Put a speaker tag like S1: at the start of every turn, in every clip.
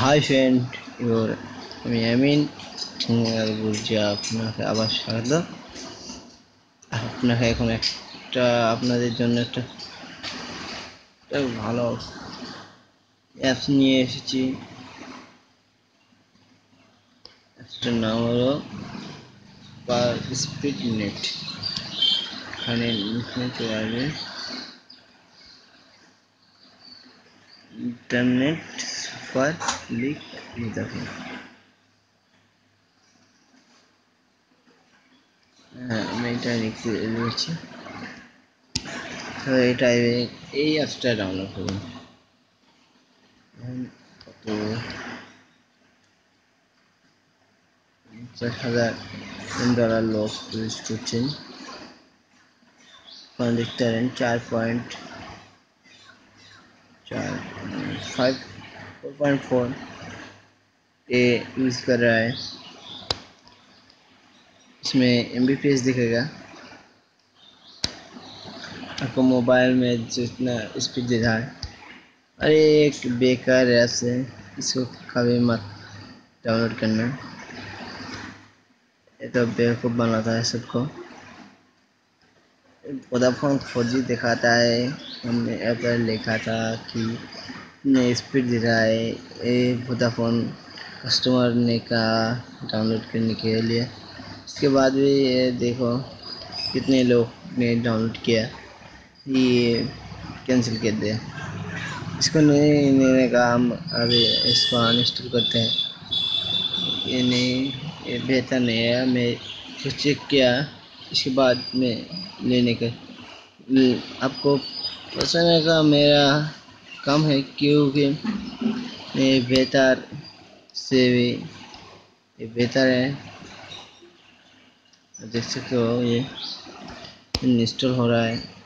S1: Hi friend, আমি আমিন বলছি। আপনাকে আবার স্বাগত। আপনাকে এখন আপনাদের জন্য একটা ভালো অ্যাপস নিয়ে এসেছি। অ্যাপসটার নাম হলো সুপার স্পিড নেট। এখানে চলে আসবে ইন্টারনেট সুপার লিক দেখুন। হ্যাঁ, আমি এটা লিখেছি। তো এই অ্যাপসটা ডাউনলোড করুন। তো 50,000 लोग विजिट করছেন। ওখানে দেখতে পারেন 4.4 ये यूज़ कर रहा है। इसमें MBPS दिखेगा आपको मोबाइल में जितना स्पीड दे रहा है। अरे एक बेकार ऐप्स है, इसको कभी मत डाउनलोड करना। ये तो बेवकूफ़ बनाता है सबको। वोडाफोन 4G दिखाता है। हमने ऐप पर लिखा था कि इतने स्पीड दे रहा है। ये वोडाफोन कस्टमर ने कहा डाउनलोड करने के लिए। इसके बाद भी ये देखो कितने लोग ने डाउनलोड किया। ये कैंसिल कर दिया। इसको नहीं इन्होंने कहा हम अभी इसको अनइंस्टॉल करते हैं। ये नहीं, ये बेहतर नहीं है। मैं कुछ चेक किया, इसके बाद में लेने का आपको पसंद है का मेरा काम है, क्योंकि ये बेहतर से भी ये बेहतर है। देख सकते हो ये इंस्टॉल हो रहा है।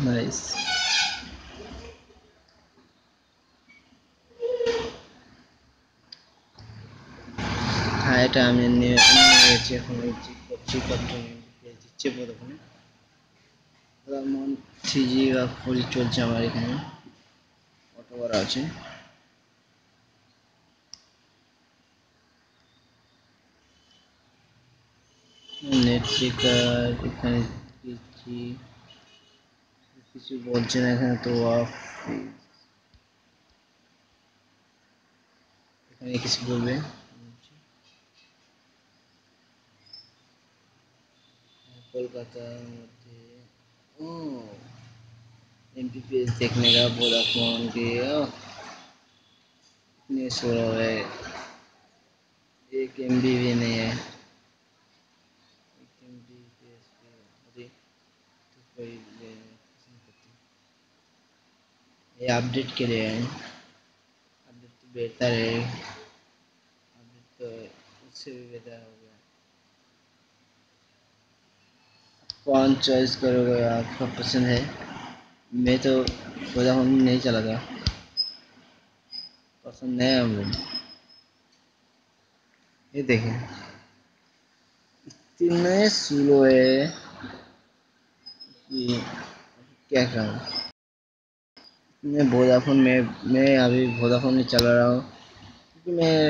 S1: नाइस। हाँ, এটা আমি নিয়েছি। এখন চেক করছি কত দিচ্ছে প্রথমে। 3G বা 4G চলছে আমার এখানে, অটো করা আছে। নেট চেকার এখানে দিচ্ছি, কিছু বলছে না এখানে তো অফ। এখানে কিছু বলবে কলকাতার মধ্যে। ओ MPPS देखने का वोडाफोन के इतने स्लो है। 1 MB भी नहीं है। 1 MBPS अरे तो कोई पसंद करती। ये अपडेट के लिए है। अपडेट तो बेहतर है। अपडेट तो उससे भी बेहतर हो गया। कौन चॉइस करोगे, आपका पसंद है। मैं तो वोडाफोन नहीं चलाता, पसंद नहीं है मुझे। ये देखें इतने स्लो है कि क्या कहूँ। मैं अभी वोडाफोन में चला रहा हूँ, क्योंकि मैं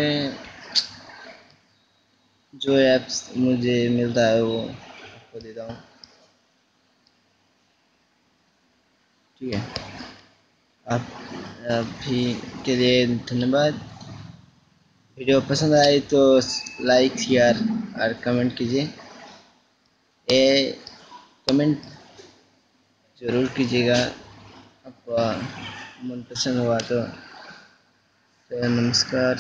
S1: जो ऐप्स मुझे मिलता है वो आपको देता हूँ। ठीक है, आप अभी के लिए धन्यवाद। वीडियो पसंद आए तो लाइक शेयर और कमेंट कीजिए। ये कमेंट ज़रूर कीजिएगा, आपका मनपसंद हुआ तो। नमस्कार।